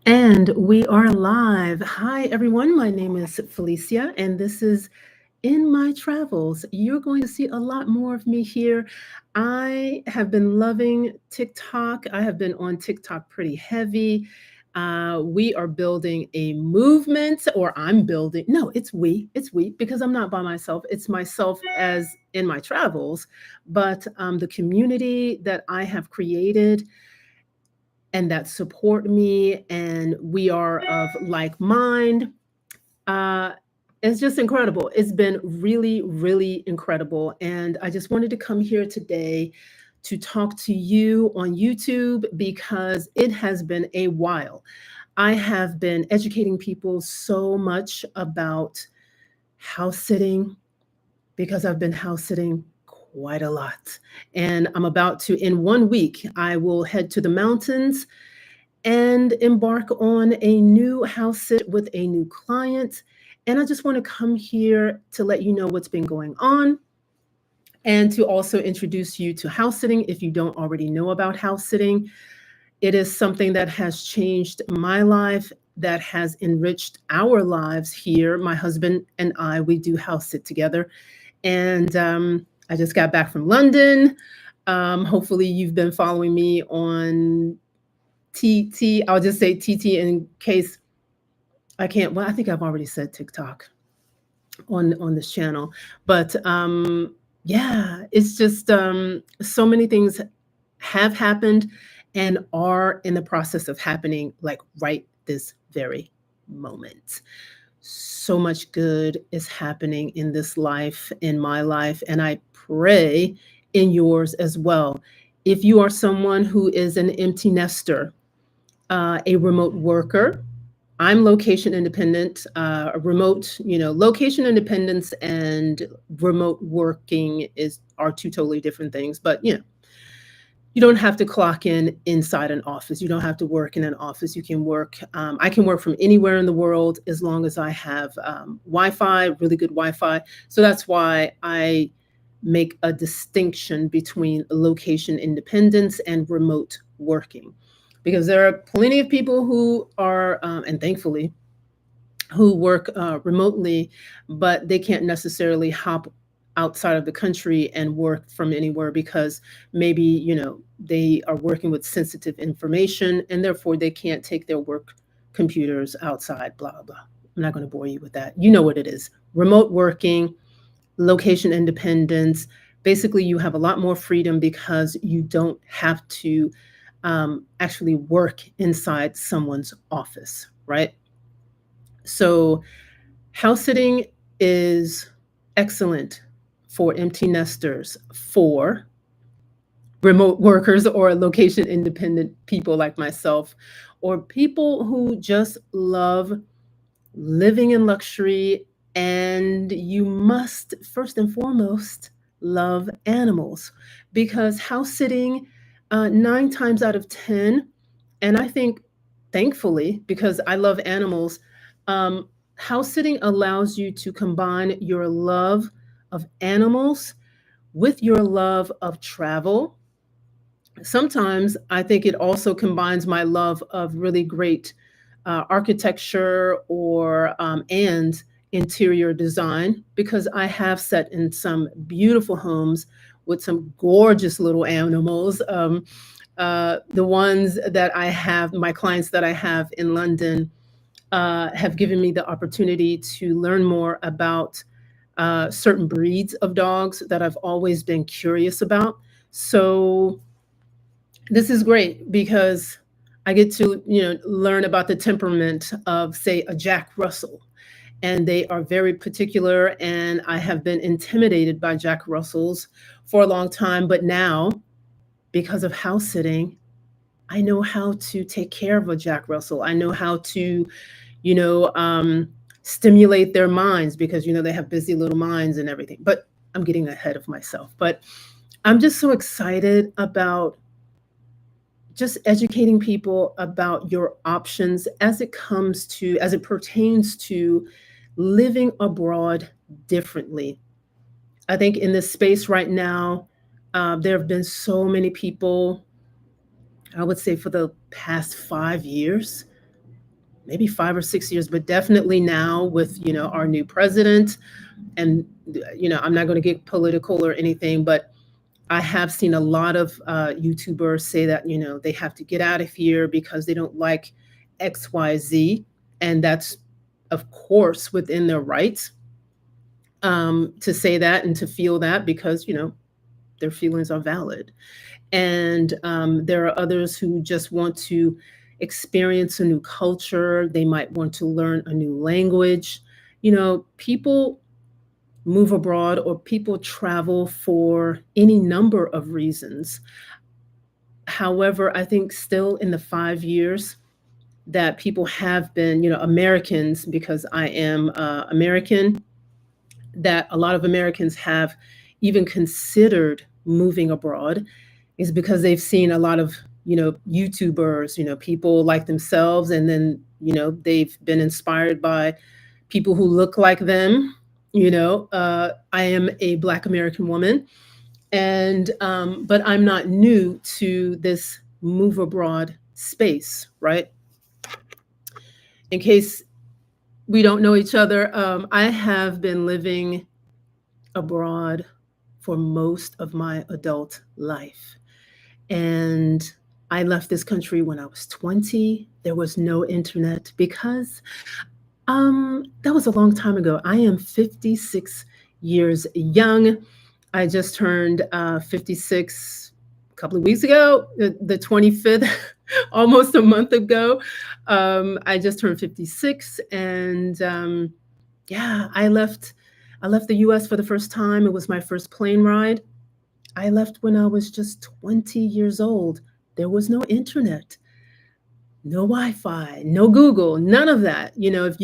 And we are live. Hi, everyone. My name is Felicia, and this is In My Travels. You're going to see a lot more of me here. I have been loving TikTok. I have been on TikTok pretty heavy. We are building a movement, or I'm building. No, it's we, because I'm not by myself. It's myself as in my travels. But the community that I have created and that support me and we are of like mind. Uh, it's just incredible. It's been really, really incredible. And I just wanted to come here today to talk to you on YouTube because it has been a while. I have been educating people so much about house sitting because I've been house sitting quite a lot. And I'm about to, in 1 week, I will head to the mountains and embark on a new house sit with a new client. And I just want to come here to let you know what's been going on and to also introduce you to house sitting if you don't already know about house sitting. It is something that has changed my life, that has enriched our lives here. My husband and I, we do house sit together. And I just got back from London. Hopefully, you've been following me on TT. I'll just say TT in case I can't. Well, I think I've already said TikTok on this channel, but yeah, it's just so many things have happened and are in the process of happening, like right this very moment. So much good is happening in this life, in my life, and I pray in yours as well. If you are someone who is an empty nester, a remote worker. I'm location independent, remote, location independence and remote working are two totally different things. But you don't have to clock in inside an office. You don't have to work in an office. You can work. I can work from anywhere in the world as long as I have Wi-Fi, really good Wi-Fi. So that's why I make a distinction between location independence and remote working, because there are plenty of people who are, and thankfully, who work remotely, but they can't necessarily hop outside of the country and work from anywhere because maybe, they are working with sensitive information and therefore they can't take their work computers outside, blah, blah, blah. I'm not going to bore you with that. You know what it is. Remote working, location independence. Basically, you have a lot more freedom because you don't have to actually work inside someone's office, right? So, house sitting is excellent for empty nesters, for remote workers or location independent people like myself, or people who just love living in luxury. And you must, first and foremost, love animals because house sitting, 9 times out of 10, and I think thankfully, because I love animals, house sitting allows you to combine your love of animals with your love of travel. Sometimes I think it also combines my love of really great architecture or and interior design, because I have sat in some beautiful homes with some gorgeous little animals. The ones that I have, my clients that I have in London, have given me the opportunity to learn more about certain breeds of dogs that I've always been curious about. So this is great because I get to, learn about the temperament of, say, a Jack Russell. And they are very particular, and I have been intimidated by Jack Russells for a long time. But now, because of house sitting, I know how to take care of a Jack Russell. I know how to, you know, um, stimulate their minds because, they have busy little minds and everything. But I'm getting ahead of myself. But I'm just so excited about just educating people about your options as it pertains to living abroad differently. I think in this space right now, there have been so many people, I would say for the past 5 years, maybe 5 or 6 years, but definitely now with, our new president. And, I'm not going to get political or anything, but I have seen a lot of YouTubers say that, they have to get out of here because they don't like XYZ. And that's, of course, within their rights, to say that and to feel that, because, their feelings are valid. And there are others who just want to experience a new culture. They might want to learn a new language. People move abroad, or people travel for any number of reasons. However, I think still in the 5 years that people have been, Americans, because I am American, that a lot of Americans have even considered moving abroad is because they've seen a lot of, YouTubers, people like themselves, and then, they've been inspired by people who look like them. I am a Black American woman, and but I'm not new to this move abroad space, right? In case we don't know each other, I have been living abroad for most of my adult life. And I left this country when I was 20. There was no internet because that was a long time ago. I am 56 years young. I just turned 56 a couple of weeks ago, the 25th, almost a month ago. I just turned 56, and yeah, I left the US for the first time. It was my first plane ride. I left when I was just 20 years old. There was no internet, no Wi-Fi, no Google, none of that. If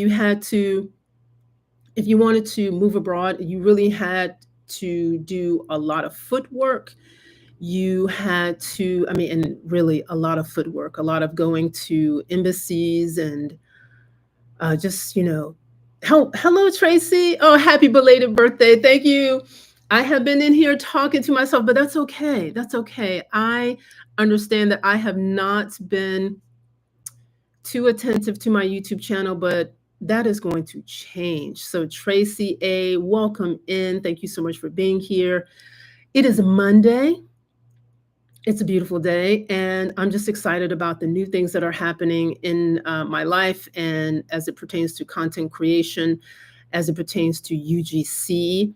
you wanted to move abroad, you really had to do a lot of footwork. You had to, I mean, and really a lot of footwork, a lot of going to embassies and just, hello, Tracy. Oh, happy belated birthday. Thank you. I have been in here talking to myself, but that's okay. That's okay. I understand that I have not been too attentive to my YouTube channel, but that is going to change. So, Tracy A., welcome in. Thank you so much for being here. It is Monday. It's a beautiful day, and I'm just excited about the new things that are happening in my life, and as it pertains to content creation, as it pertains to UGC.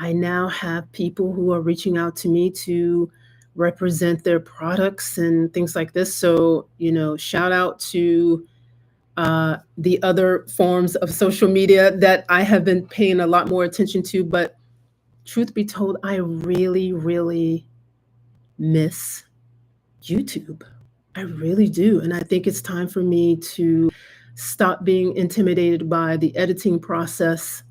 I now have people who are reaching out to me to represent their products and things like this. So, shout out to the other forms of social media that I have been paying a lot more attention to. But truth be told, I really, really miss YouTube. I really do. And I think it's time for me to stop being intimidated by the editing process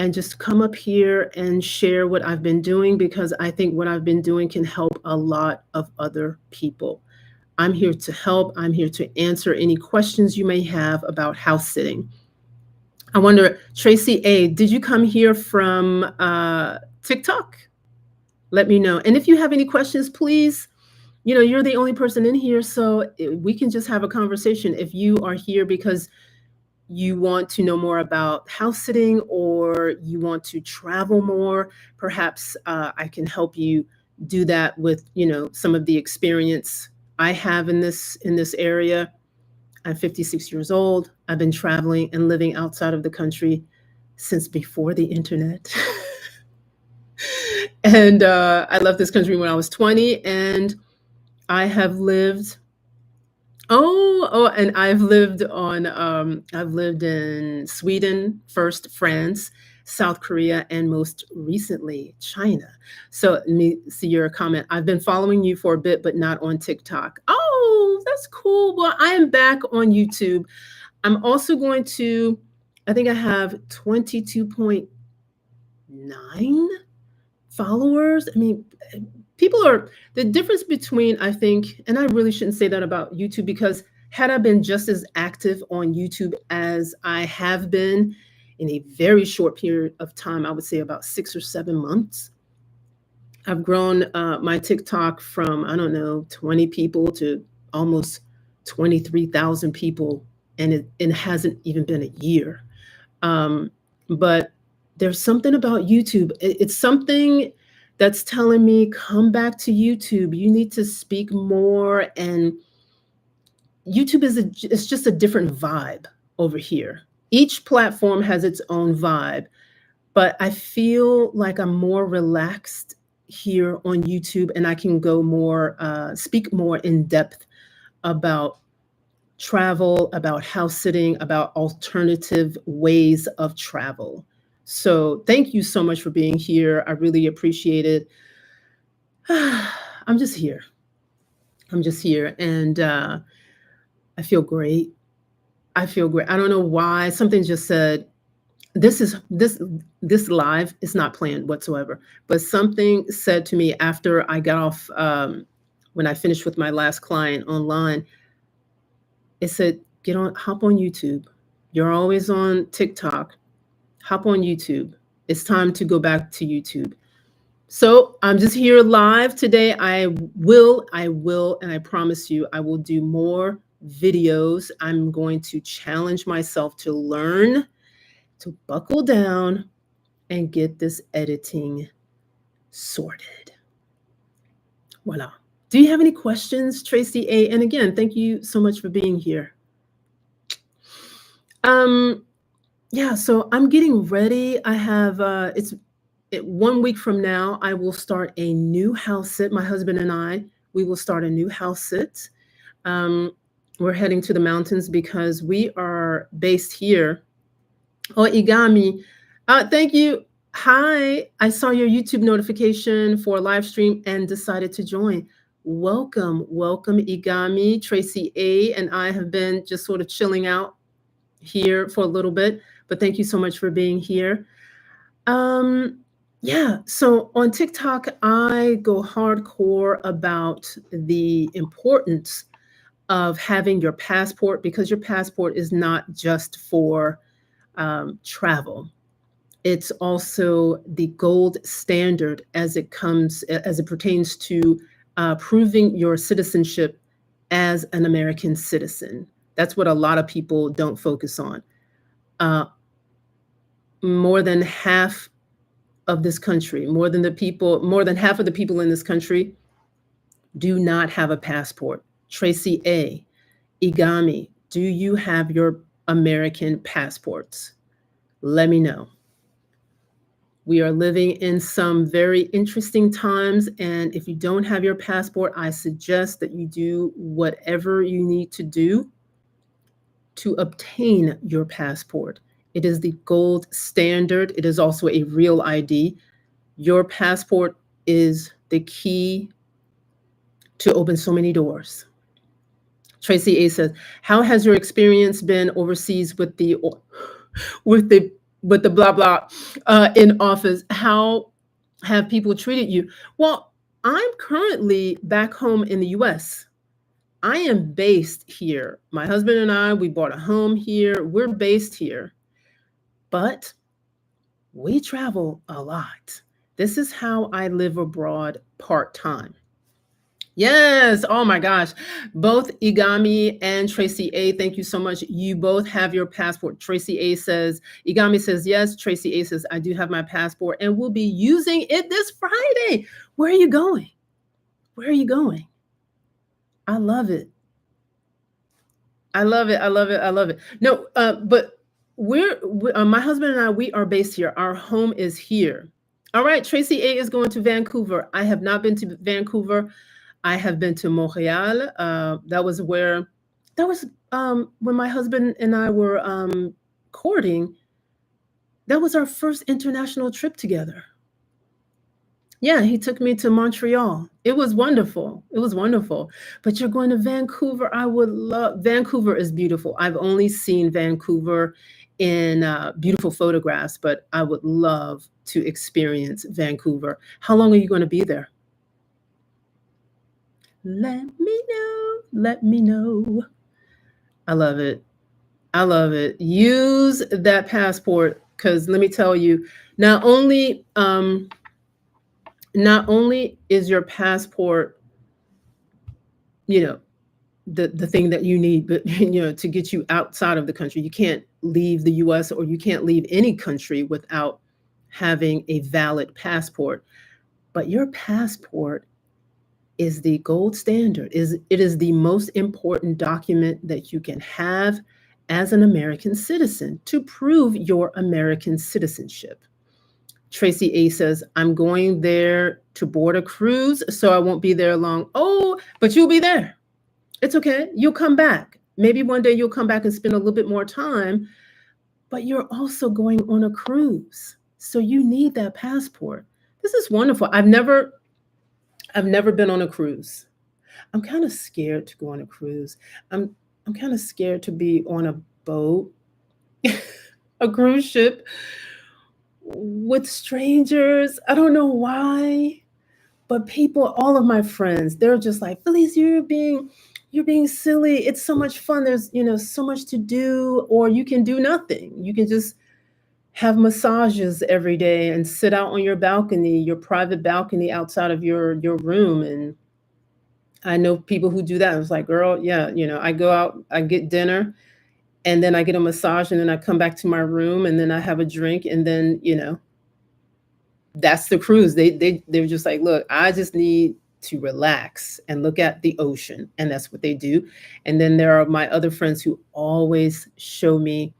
and just come up here and share what I've been doing, because I think what I've been doing can help a lot of other people. I'm here to help. I'm here to answer any questions you may have about house sitting. I wonder, Tracy A., did you come here from TikTok? Let me know. And if you have any questions, please, you're the only person in here, so we can just have a conversation. If you are here because you want to know more about house sitting, or you want to travel more, perhaps I can help you do that with, some of the experience I have in this area. I'm 56 years old. I've been traveling and living outside of the country since before the internet. And I left this country when I was 20, and I have lived. And I've lived in Sweden, first France, South Korea, and most recently China. So let me see your comment. I've been following you for a bit, but not on TikTok. Oh, that's cool. Well, I am back on YouTube. I'm also going to, I think I have 22.9 followers. I mean, people are, the difference between, I think, and I really shouldn't say that about YouTube, because had I been just as active on YouTube as I have been in a very short period of time, I would say about 6 or 7 months, I've grown my TikTok from, I don't know, 20 people to almost 23,000 people and it hasn't even been a year. Um, but there's something about YouTube. It's something that's telling me, come back to YouTube. You need to speak more. And YouTube it's just a different vibe over here. Each platform has its own vibe, but I feel like I'm more relaxed here on YouTube, and I can go more, speak more in depth about travel, about house sitting, about alternative ways of travel. So thank you so much for being here. I really appreciate it. I'm just here. I'm just here, and I feel great. I feel great. I don't know why. Something just said this live is not planned whatsoever, but something said to me after I got off, when I finished with my last client online. It said, hop on YouTube. You're always on TikTok. Hop on YouTube. It's time to go back to YouTube. So I'm just here live today. And I promise you, I will do more videos. I'm going to challenge myself to learn, to buckle down, and get this editing sorted. Voila. Do you have any questions, Tracy A? And again, thank you so much for being here. Um, yeah, so I'm getting ready. I have one week from now, I will start a new house sit. My husband and I, we will start a new house sit. Um, we're heading to the mountains because we are based here. Oh, Igami, thank you. Hi, I saw your YouTube notification for a live stream and decided to join. Welcome, welcome, Igami. Tracy A and I have been just sort of chilling out here for a little bit, but thank you so much for being here. Yeah, so on TikTok, I go hardcore about the importance of having your passport, because your passport is not just for travel. It's also the gold standard as it pertains to proving your citizenship as an American citizen. That's what a lot of people don't focus on. Uh, more than half of this country, more than half of the people in this country do not have a passport. Tracy A, Igami, do you have your American passports? Let me know. We are living in some very interesting times, and if you don't have your passport, I suggest that you do whatever you need to do to obtain your passport. It is the gold standard. It is also a real ID. Your passport is the key to open so many doors. Tracy A says, "How has your experience been overseas with the with the blah blah in office? How have people treated you?" Well, I'm currently back home in the U.S. I am based here. My husband and I, we bought a home here. We're based here, but we travel a lot. This is how I live abroad part time. Yes. Oh my gosh. Both Igami and Tracy A, thank you so much. You both have your passport. Igami says, yes. Tracy A says, I do have my passport and we'll be using it this Friday. Where are you going? Where are you going? I love it. I love it. I love it. I love it. No, but my husband and I, we are based here. Our home is here. All right. Tracy A is going to Vancouver. I have not been to Vancouver. I have been to Montreal. That was when my husband and I were courting. That was our first international trip together. Yeah, he took me to Montreal. It was wonderful. It was wonderful. But you're going to Vancouver. Vancouver is beautiful. I've only seen Vancouver in beautiful photographs, but I would love to experience Vancouver. How long are you going to be there? Let me know. Let me know. I love it. I love it. Use that passport, because let me tell you, not only is your passport, you know, the thing that you need, but to get you outside of the country. You can't leave the US or you can't leave any country without having a valid passport. But your passport is the gold standard. It is the most important document that you can have as an American citizen to prove your American citizenship. Tracy A says, I'm going there to board a cruise, so I won't be there long. Oh, but you'll be there. It's okay. You'll come back. Maybe one day you'll come back and spend a little bit more time, but you're also going on a cruise. So you need that passport. This is wonderful. I've never been on a cruise. I'm kind of scared to go on a cruise. I'm I'm kind of scared to be on a boat, a cruise ship with strangers. I don't know why, but people, all of my friends, they're just like, Felice, you're being silly. It's so much fun. There's, so much to do, or you can do nothing. You can just have massages every day and sit out on your balcony, your private balcony outside of your room. And I know people who do that. I was like, girl, yeah, I go out, I get dinner, and then I get a massage, and then I come back to my room, and then I have a drink, and then, that's the cruise. They were just like, look, I just need to relax and look at the ocean, and that's what they do. And then there are my other friends who always show me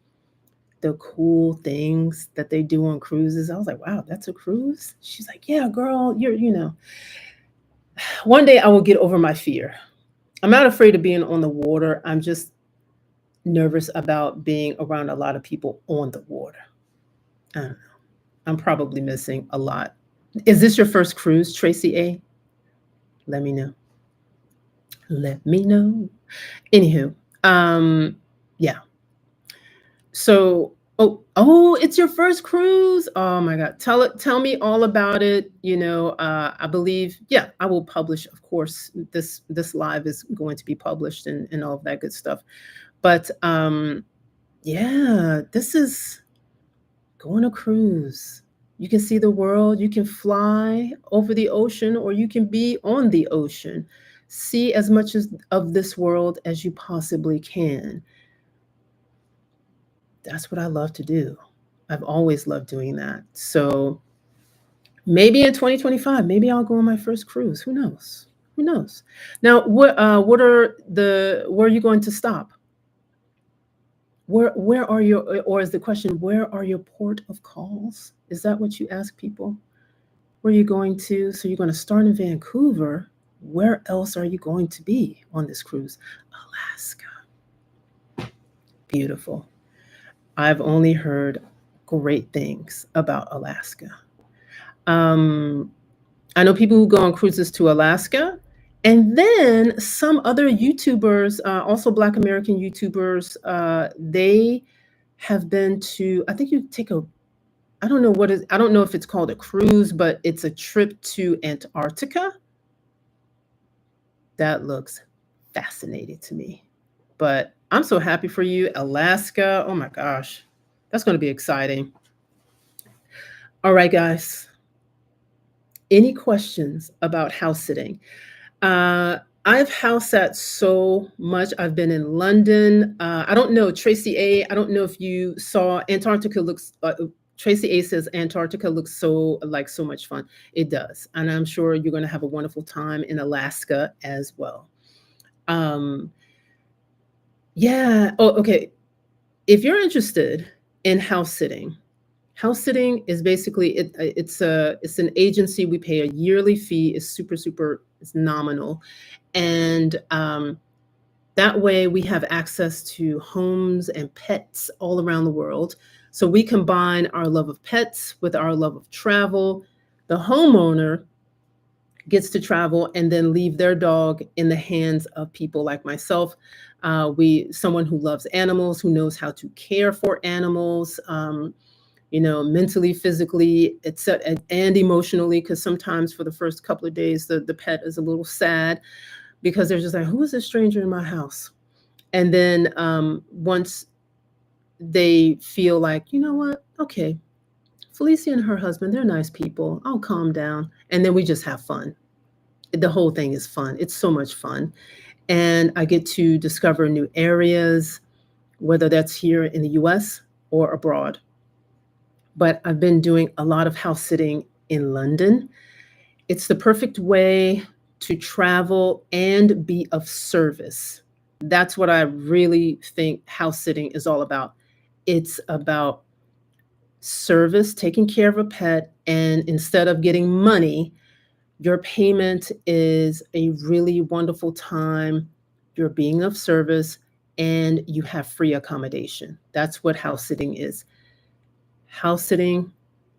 the cool things that they do on cruises. I was like, wow, that's a cruise? She's like, yeah, girl, one day I will get over my fear. I'm not afraid of being on the water. I'm just nervous about being around a lot of people on the water. I don't know. I'm probably missing a lot. Is this your first cruise, Tracy A? Let me know. Let me know. Anywho, yeah. So, oh, it's your first cruise. Oh my God. Tell me all about it. I believe, yeah, I will publish, of course. This live is going to be published and all of that good stuff. But yeah, this is go on a cruise. You can see the world, you can fly over the ocean, or you can be on the ocean. See as much of this world as you possibly can. That's what I love to do. I've always loved doing that. So maybe in 2025, maybe I'll go on my first cruise. Who knows? Who knows? Now, where are you going to stop? Where are your, or is the question, where are your port of calls? Is that what you ask people? Where are you going to? So you're going to start in Vancouver. Where else are you going to be on this cruise? Alaska. Beautiful. I've only heard great things about Alaska. Um, I know people who go on cruises to Alaska, and then some other YouTubers, also Black American YouTubers, they have been to. I think you take a. I don't know what is. I don't know if it's called a cruise, but it's a trip to Antarctica. That looks fascinating to me. But I'm so happy for you, Alaska. Oh my gosh, that's going to be exciting. All right, guys. Any questions about house sitting? I've house sat so much. I've been in London. I don't know, Tracy A. I don't know if you saw Antarctica looks. Tracy A says Antarctica looks so much fun. It does, and I'm sure you're going to have a wonderful time in Alaska as well. Um, yeah. Oh, okay. If you're interested in house sitting is basically it's an agency. We pay a yearly fee. It's super. It's nominal, and that way we have access to homes and pets all around the world. So we combine our love of pets with our love of travel. The homeowner gets to travel and then leave their dog in the hands of people like myself. Someone who loves animals, who knows how to care for animals, mentally, physically, and emotionally. Because sometimes for the first couple of days, the pet is a little sad because they're just like, who is this stranger in my house? And then once they feel like, you know what, okay, Felicia and her husband, they're nice people. I'll calm down. And then we just have fun. The whole thing is fun. It's so much fun. and I get to discover new areas, whether that's here in the US or abroad. But I've been doing a lot of house sitting in London. It's the perfect way to travel and be of service. That's what I really think house sitting is all about. It's about service, taking care of a pet, and instead of getting money, your payment is a really wonderful time. You're being of service and you have free accommodation. That's what house sitting is. House sitting,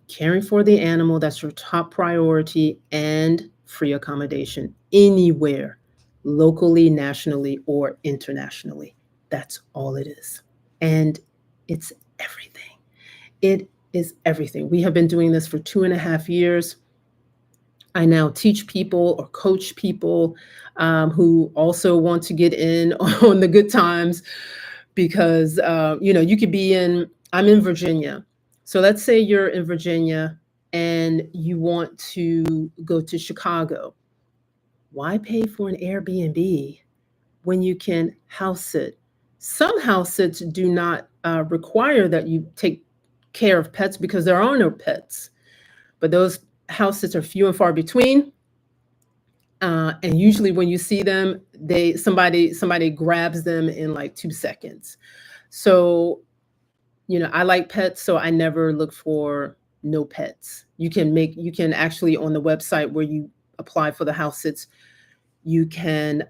caring for the animal, that's your top priority, and free accommodation anywhere, locally, nationally, or internationally. That's all it is. And it's everything. It is everything. We have been doing this for 2.5 years. I now teach people or coach people who also want to get in on the good times because you could be in. I'm in Virginia, so let's say you're in Virginia and you want to go to Chicago. Why pay for an Airbnb when you can house sit? Some house sits do not require that you take care of pets because there are no pets, but those house sits are few and far between. And usually when you see them, somebody grabs them in like 2 seconds. So, I like pets, so I never look for no pets. You can actually on the website where you apply for the house sits, you can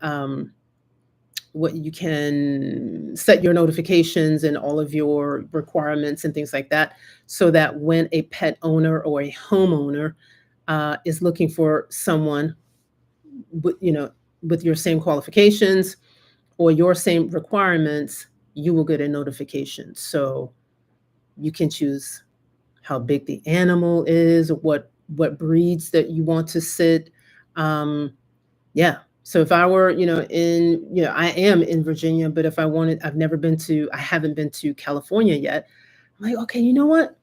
what you can set your notifications and all of your requirements and things like that, so that when a pet owner or a homeowner is looking for someone with with your same qualifications or your same requirements, you will get a notification. So you can choose how big the animal is, what breeds that you want to sit. Yeah. So if I were, I am in Virginia, but if I haven't been to California yet. I'm like, okay, you know what?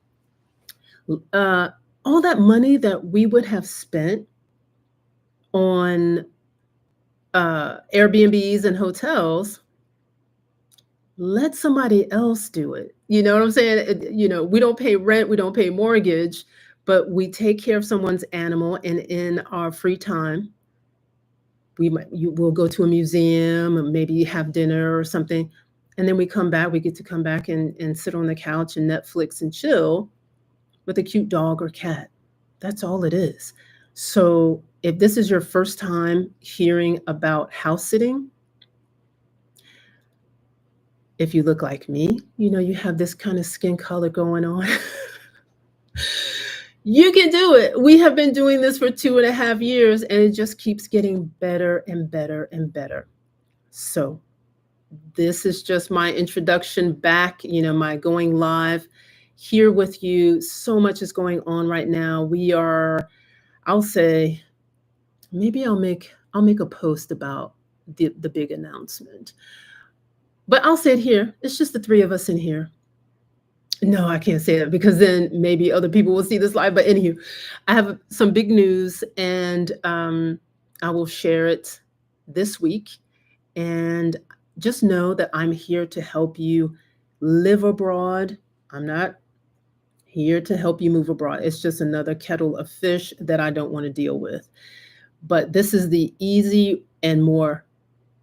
Uh, all that money that we would have spent on Airbnbs and hotels, let somebody else do it. You know what I'm saying? We don't pay rent, we don't pay mortgage, but we take care of someone's animal, and in our free time, we'll go to a museum, or maybe have dinner or something, and then we get to come back and sit on the couch and Netflix and chill with a cute dog or cat. That's all it is. So if this is your first time hearing about house sitting, if you look like me, you have this kind of skin color going on, you can do it. We have been doing this for 2.5 years, and it just keeps getting better and better and better. So this is just my introduction back, my going live here with you. So much is going on right now. I'll say, maybe I'll make a post about the big announcement. But I'll say it here. It's just the three of us in here. No, I can't say that because then maybe other people will see this live. But anywho, I have some big news, and I will share it this week. And just know that I'm here to help you live abroad. I'm not here to help you move abroad. It's just another kettle of fish that I don't want to deal with. But this is the easy and more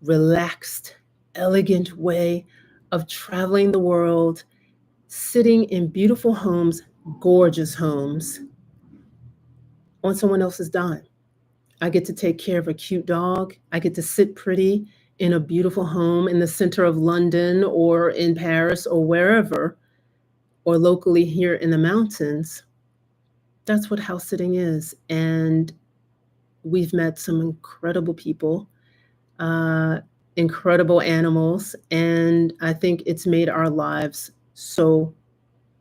relaxed, elegant way of traveling the world, sitting in beautiful homes, gorgeous homes, on someone else's dime. I get to take care of a cute dog. I get to sit pretty in a beautiful home in the center of London or in Paris or wherever, or locally here in the mountains. That's what house sitting is. And we've met some incredible people, uh, incredible animals, and I think it's made our lives so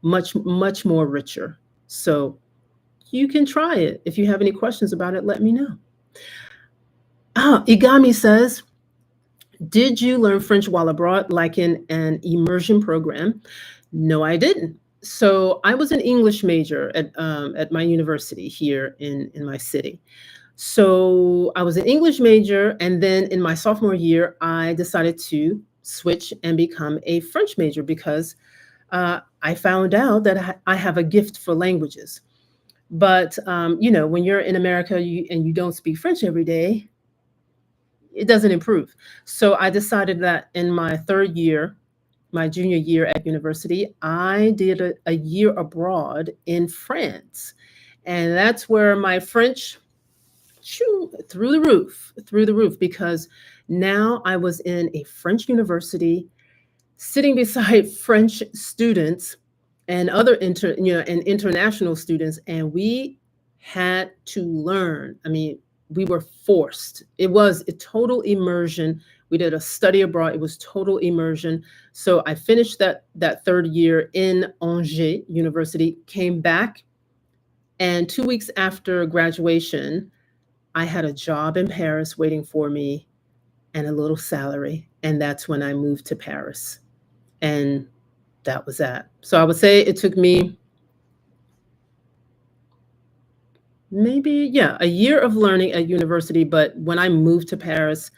much, much more richer. So you can try it. If you have any questions about it, let me know. Igami says, did you learn French while abroad, like in an immersion program? No, I didn't. So I was an English major at my university here in my city. So I was an English major, and then in my sophomore year, I decided to switch and become a French major because I found out that I have a gift for languages. But when you're in America and you don't speak French every day, it doesn't improve. So I decided that in my third year, my junior year at university, I did a year abroad in France. And that's where my French through the roof, because now I was in a French university sitting beside French students and other and international students, and we had to learn. I mean, we were forced. It was a total immersion. We did a study abroad. It was total immersion. So I finished that third year in Angers University, came back, and 2 weeks after graduation, I had a job in Paris waiting for me and a little salary, and that's when I moved to Paris. And that was that. So I would say it took me maybe, yeah, a year of learning at university, but when I moved to Paris,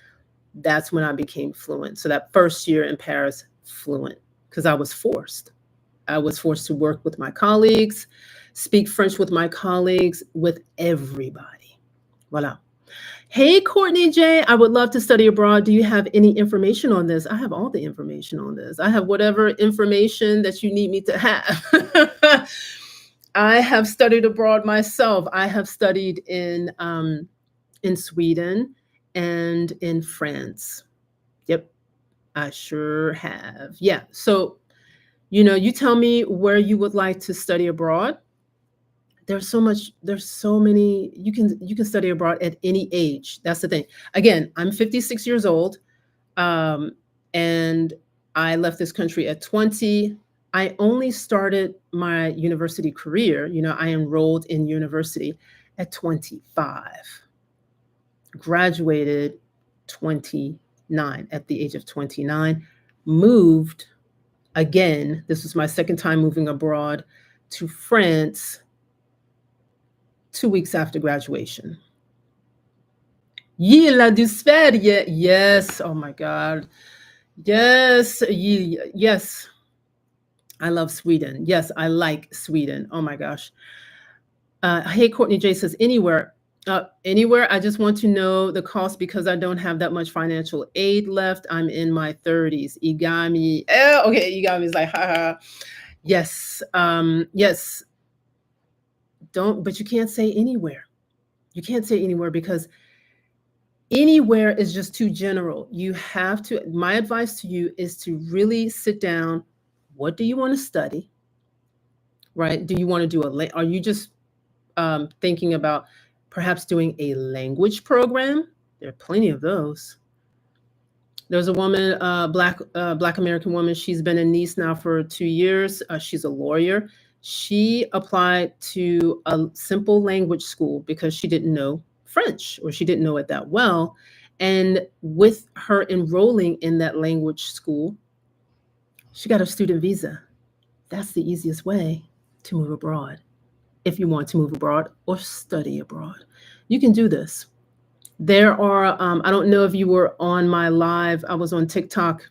that's when I became fluent. So that first year in Paris, fluent, because I was forced. I was forced to work with my colleagues, speak French with my colleagues, with everybody. Voila. Hey, Courtney J, I would love to study abroad. Do you have any information on this? I have all the information on this. I have whatever information that you need me to have. I have studied abroad myself. I have studied in Sweden and in France. Yep, I sure have. Yeah. So, you tell me where you would like to study abroad. There's so many. You can study abroad at any age. That's the thing. Again, I'm 56 years old, um, and I left this country at 20. I only started my university career. I enrolled in university at 25, graduated 29, at the age of 29, moved again. This was my second time moving abroad to France 2 weeks after graduation. Gillar du Sverige? Yes. Oh my God. Yes. Yes. I love Sweden. Yes, I like Sweden. Oh my gosh. Hey, Courtney J says anywhere. Anywhere. I just want to know the cost because I don't have that much financial aid left. I'm in my 30s. Igami. Okay, Igami is like, haha. Yes. Yes. But you can't say anywhere. You can't say anywhere because anywhere is just too general. My advice to you is to really sit down. What do you want to study? Right? Do you want to do are you just thinking about perhaps doing a language program? There are plenty of those. There's a woman, Black American woman. She's been in Nice now for 2 years. She's a lawyer. She applied to a simple language school because she didn't know French, or she didn't know it that well. And with her enrolling in that language school, she got a student visa. That's the easiest way to move abroad. If you want to move abroad or study abroad, you can do this. There are, I don't know if you were on my live, I was on TikTok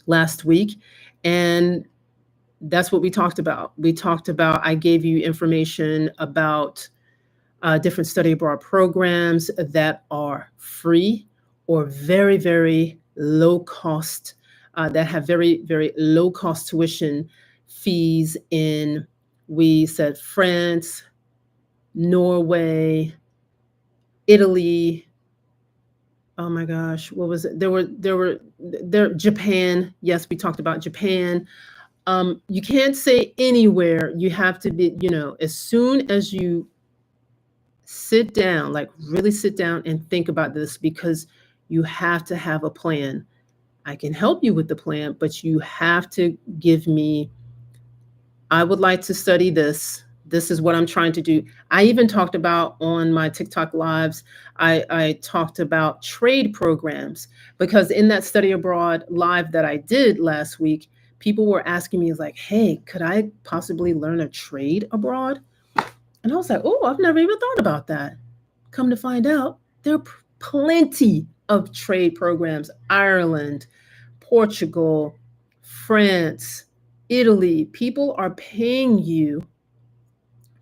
last week, and that's what we talked about. I gave you information about different study abroad programs that are free or very, very low cost, that have very, very low cost tuition fees in, we said, France, Norway, Italy. Oh my gosh, what was it? There, Japan. Yes, we talked about Japan. You can't say anywhere. You have to be, as soon as you sit down, like really sit down and think about this, because you have to have a plan. I can help you with the plan, but you have to give me, I would like to study this. This is what I'm trying to do. I even talked about on my TikTok lives, I talked about trade programs, because in that study abroad live that I did last week, people were asking me, like, hey, could I possibly learn a trade abroad? And I was like, oh, I've never even thought about that. Come to find out, there are plenty of trade programs. Ireland, Portugal, France, Italy. People are paying you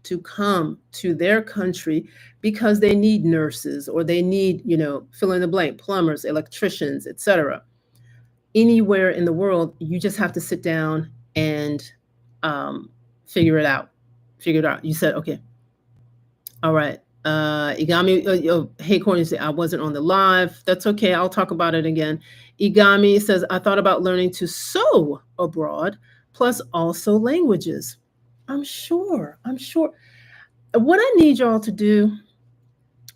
to come to their country because they need nurses or they need, fill in the blank, plumbers, electricians, etc. Anywhere in the world, you just have to sit down and um, figure it out. Figure it out. You said, okay, all right. Igami, hey, Courtney, say I wasn't on the live. That's okay. I'll talk about it again. Igami says, I thought about learning to sew abroad, plus also languages. I'm sure. I'm sure. What I need y'all to do,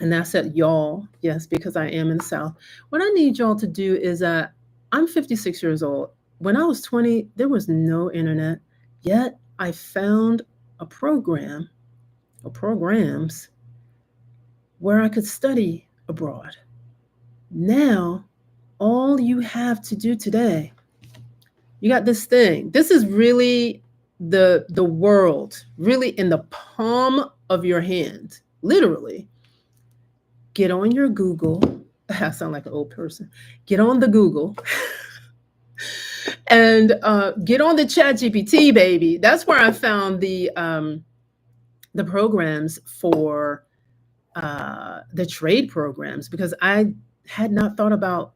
and that's at y'all, yes, because I am in the South. What I need y'all to do is I'm 56 years old. When I was 20, there was no internet, yet I found a program or programs where I could study abroad. Now, all you have to do today, you got this thing. This is really the world, really in the palm of your hand, literally. Get on your Google. I sound like an old person. Get on the Google and get on the Chat GPT, baby. That's where I found the programs for the trade programs because I had not thought about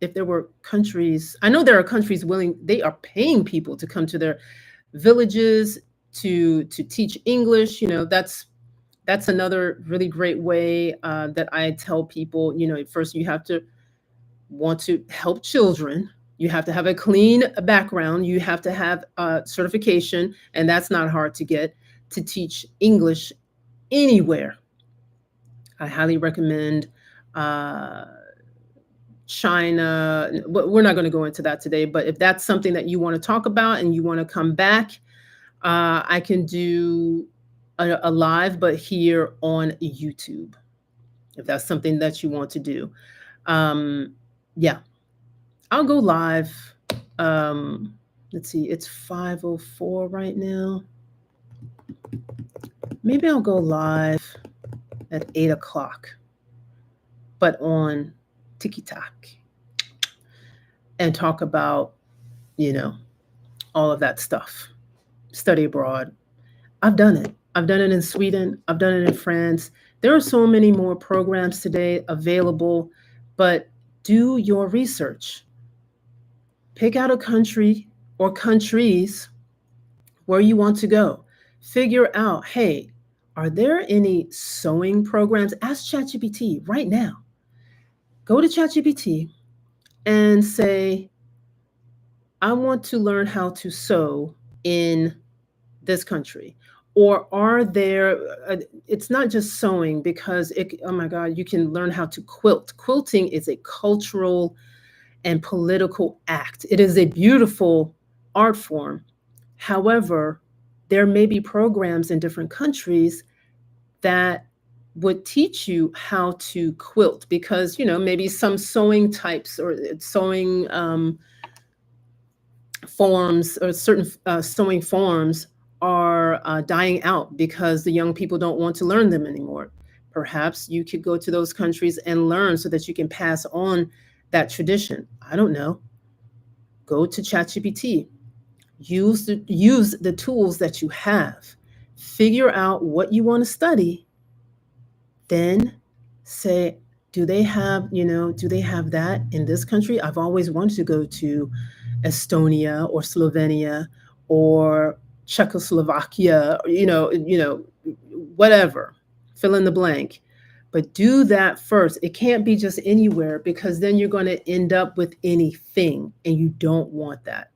if there were countries. I know there are countries willing. They are paying people to come to their villages to teach English. That's another really great way that I tell people. First you have to want to help children. You have to have a clean background. You have to have a certification, and that's not hard to get to teach English anywhere. I highly recommend uh, China. We're not going to go into that today, but if that's something that you want to talk about and you want to come back, I can do a live, but here on YouTube, if that's something that you want to do. Yeah, I'll go live. Let's see, it's 5:04 right now. Maybe I'll go live at 8 o'clock, but on TikTok and talk about, you know, all of that stuff. Study abroad. I've done it. I've done it in Sweden. I've done it in France. There are so many more programs today available, but do your research. Pick out a country or countries where you want to go. Figure out, hey, are there any sewing programs? Ask ChatGPT right now. Go to ChatGPT and say, I want to learn how to sew in this country. Or are there, it's not just sewing because oh my God, you can learn how to quilt. Quilting is a cultural and political act. It is a beautiful art form. However, there may be programs in different countries that would teach you how to quilt because, maybe some sewing types or sewing forms or certain sewing forms are dying out because the young people don't want to learn them anymore. Perhaps you could go to those countries and learn so that you can pass on that tradition. I don't know. Go to ChatGPT. Use the tools that you have. Figure out what you want to study. Then say, do they have that in this country? I've always wanted to go to Estonia or Slovenia or Czechoslovakia, whatever, fill in the blank. But do that first. It can't be just anywhere because then you're going to end up with anything and you don't want that.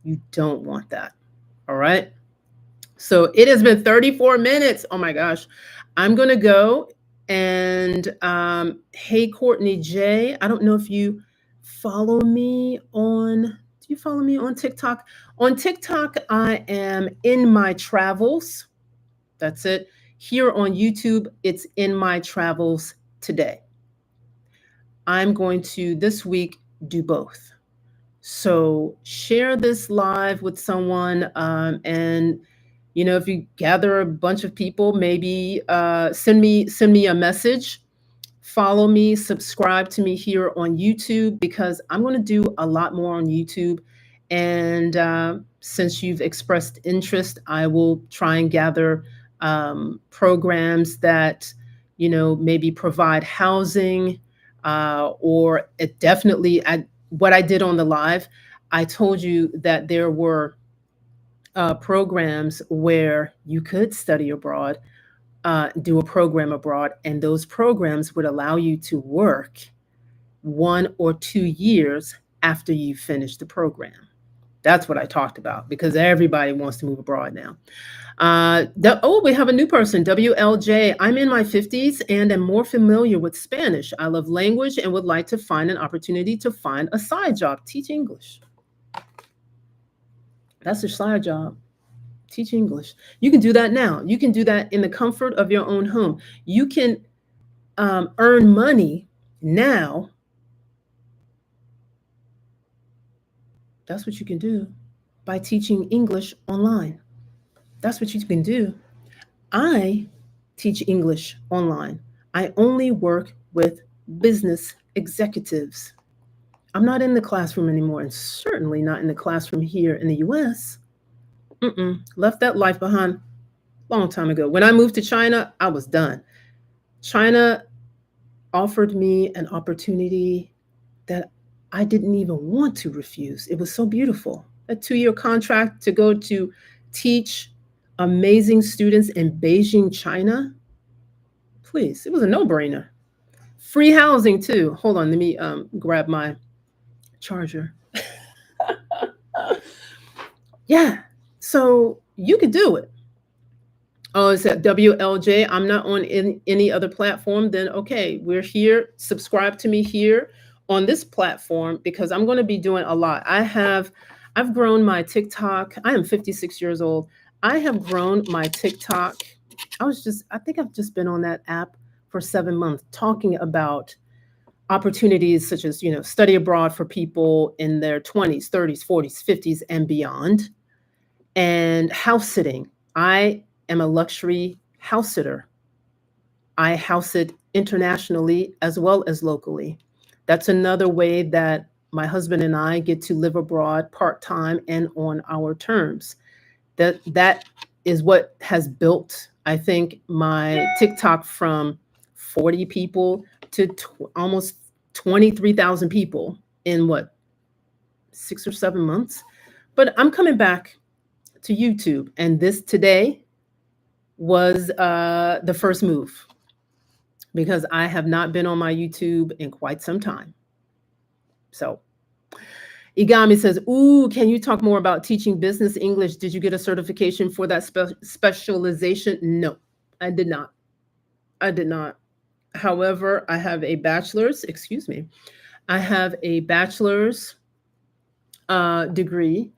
You don't want that. All right. So it has been 34 minutes. Oh my gosh. I'm going to go. And hey, Courtney J, I don't know if you follow me on, do you follow me on TikTok? On TikTok, I am in my travels. That's it. Here on YouTube, it's in my travels today. I'm going to this week do both. So share this live with someone and If you gather a bunch of people, maybe send me a message. Follow me, subscribe to me here on YouTube because I'm going to do a lot more on YouTube. And since you've expressed interest, I will try and gather programs that, maybe provide housing, or it definitely, what I did on the live, I told you that there were programs where you could study abroad, do a program abroad, and those programs would allow you to work 1 or 2 years after you finish the program. That's what I talked about because everybody wants to move abroad now. We have a new person, WLJ. I'm in my 50s and am more familiar with Spanish. I love language and would like to find an opportunity to find a side job, teach English. That's your side job. Teach English. You can do that now. You can do that in the comfort of your own home. You can earn money now. That's what you can do by teaching English online. That's what you can do. I teach English online. I only work with business executives. I'm not in the classroom anymore, and certainly not in the classroom here in the US. Left that life behind a long time ago. When I moved to China, I was done. China offered me an opportunity that I didn't even want to refuse. It was so beautiful. A 2-year contract to go to teach amazing students in Beijing, China. Please, it was a no-brainer. Free housing too. Hold on, let me grab my charger. Yeah, so you could do it. Oh, it's at WLJ. I'm not on any other platform. Then okay, we're here. Subscribe to me here on this platform because I'm going to be doing a lot. I've grown my TikTok. I am 56 years old. I have grown my TikTok. I think I've just been on that app for 7 months talking about opportunities such as, study abroad for people in their 20s, 30s, 40s, 50s, and beyond, and house sitting. I am a luxury house sitter. I house sit internationally as well as locally. That's another way that my husband and I get to live abroad part-time and on our terms. That is what has built, I think, my TikTok from 40 people to almost 23,000 people in what, 6 or 7 months. But I'm coming back to YouTube, and this today was the first move because I have not been on my YouTube in quite some time. So Igami says, "Ooh, can you talk more about teaching business English? Did you get a certification for that specialization?" No, I did not. I did not. However, I have a bachelor's, excuse me, I have a bachelor's degree,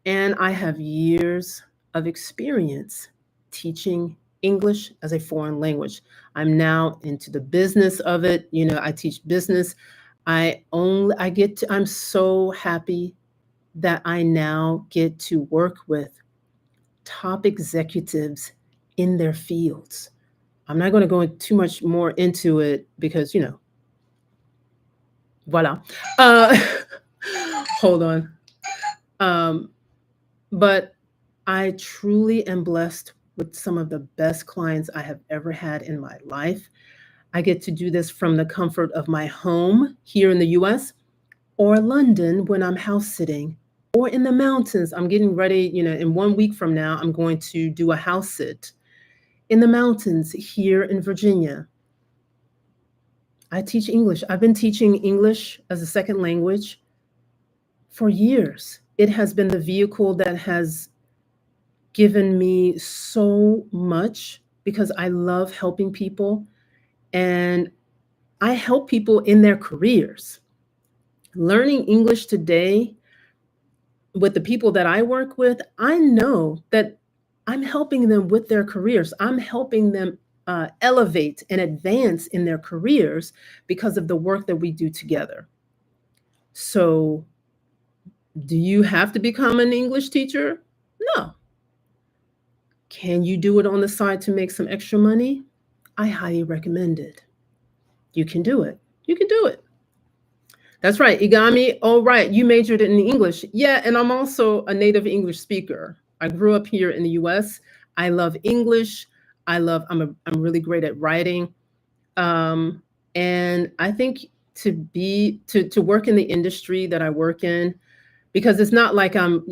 and I have years of experience teaching English as a foreign language. I'm now into the business of it. I teach business. I'm so happy that I now get to work with top executives in their fields. I'm not going to go too much more into it because, voila. Uh, hold on. But I truly am blessed with some of the best clients I have ever had in my life. I get to do this from the comfort of my home here in the US or London when I'm house sitting or in the mountains. I'm getting ready, in 1 week from now, I'm going to do a house sit in the mountains here in Virginia. I teach English. I've been teaching English as a second language for years. It has been the vehicle that has given me so much because I love helping people and I help people in their careers. Learning English today with the people that I work with, I know that I'm helping them with their careers. I'm helping them elevate and advance in their careers because of the work that we do together. So, do you have to become an English teacher? No. Can you do it on the side to make some extra money? I highly recommend it. You can do it. You can do it. That's right, Igami. All right, you majored in English. Yeah, and I'm also a native English speaker. I grew up here in the US. I love English. I'm really great at writing. Um, and I think to work in the industry that I work in, because it's not like I'm,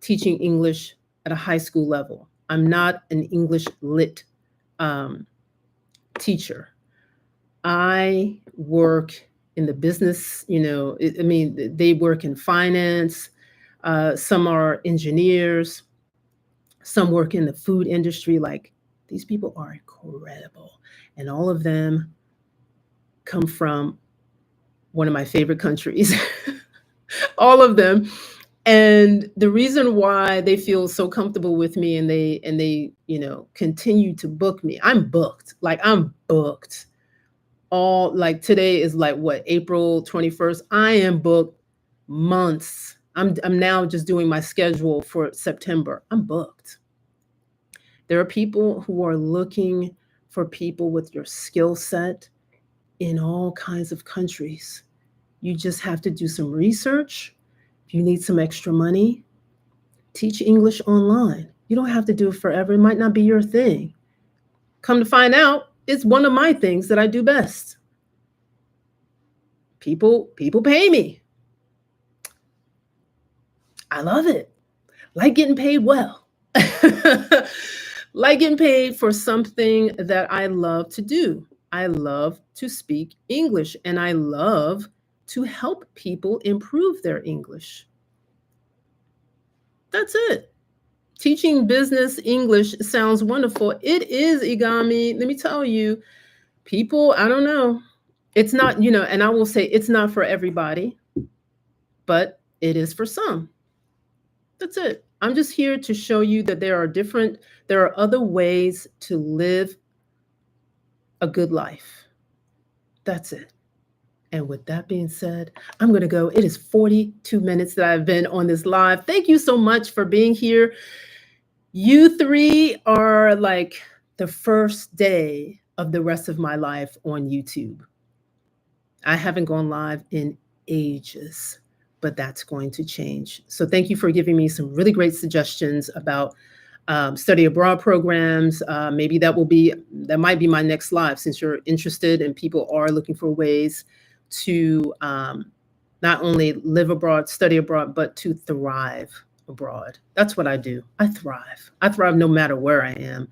teaching English at a high school level. I'm not an English lit um, teacher. I work in the business, I mean, they work in finance. Some are engineers. Some work in the food industry. Like, these people are incredible. And all of them come from one of my favorite countries. All of them. And the reason why they feel so comfortable with me, and they continue to book me. I'm booked. Like, I'm booked. All, like, today is like what, April 21st. I am booked months. I'm now just doing my schedule for September. I'm booked. There are people who are looking for people with your skill set in all kinds of countries. You just have to do some research. If you need some extra money, teach English online. You don't have to do it forever. It might not be your thing. Come to find out, it's one of my things that I do best. People pay me. I love it. Like getting paid well. Like getting paid for something that I love to do. I love to speak English, and I love to help people improve their English. That's it. Teaching business English sounds wonderful. It is, Igami. Let me tell you, people, I don't know. It's not, and I will say it's not for everybody, but it is for some. That's it. I'm just here to show you that there are other ways to live a good life. That's it. And with that being said, I'm going to go. It is 42 minutes that I've been on this live. Thank you so much for being here. You three are like the first day of the rest of my life on YouTube. I haven't gone live in ages, but that's going to change. So thank you for giving me some really great suggestions about study abroad programs. Maybe that might be my next live, since you're interested and people are looking for ways to not only live abroad, study abroad, but to thrive abroad. That's what I do. I thrive. I thrive no matter where I am.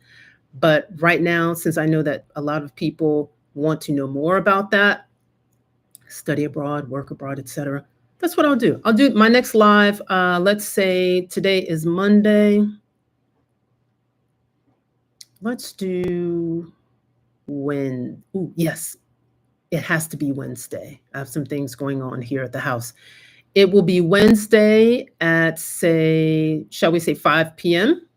But right now, since I know that a lot of people want to know more about that, study abroad, work abroad, etc., that's what I'll do. I'll do my next live. Let's say today is Monday. Let's do yes, it has to be Wednesday. I have some things going on here at the house. It will be Wednesday at, shall we say 5 p.m.?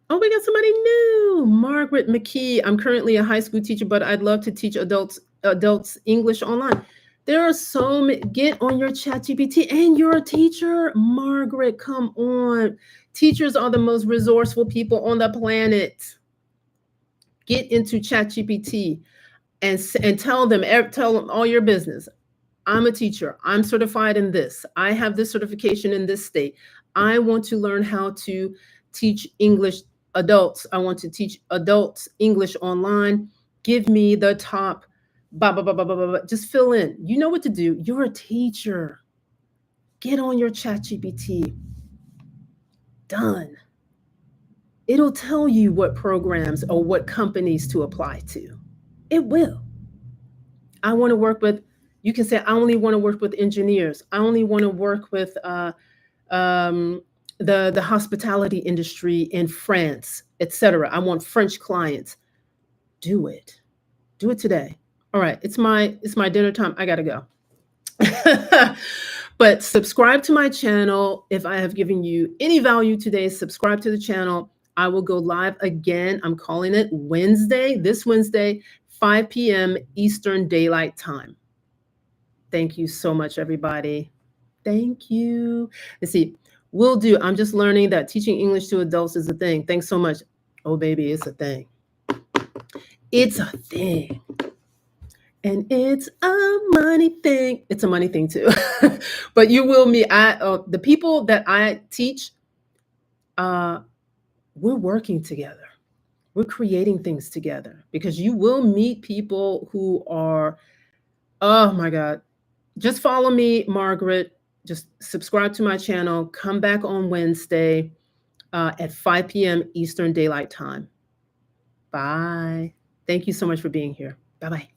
Oh, we got somebody new. Margaret McKee. I'm currently a high school teacher, but I'd love to teach adults English online. There are so many. Get on your ChatGPT, and you're a teacher. Margaret, come on. Teachers are the most resourceful people on the planet. Get into ChatGPT and tell them all your business. I'm a teacher. I'm certified in this. I have this certification in this state. I want to learn how to teach English adults. I want to teach adults English online. Give me the top, blah, blah, blah, blah, blah, blah. Just fill in. You know what to do. You're a teacher. Get on your ChatGPT. Done. It'll tell you what programs or what companies to apply to. It will. I want to work with, you can say, I only want to work with engineers. I only want to work with the hospitality industry in France, etc. I want French clients. Do it. Do it today. All right, it's my dinner time. I gotta go. But subscribe to my channel. If I have given you any value today, subscribe to the channel. I will go live again. I'm calling it this Wednesday, 5 p.m. Eastern Daylight Time. Thank you so much, everybody. Thank you. Let's see. Will do. I'm just learning that teaching English to adults is a thing. Thanks so much. Oh, baby, it's a thing. It's a thing. And it's a money thing. It's a money thing too. But you will meet the people that I teach, uh, we're working together. We're creating things together because you will meet people who are, oh my God. Just follow me, Margaret. Just subscribe to my channel. Come back on Wednesday at 5 p.m. Eastern Daylight Time. Bye. Thank you so much for being here. Bye bye.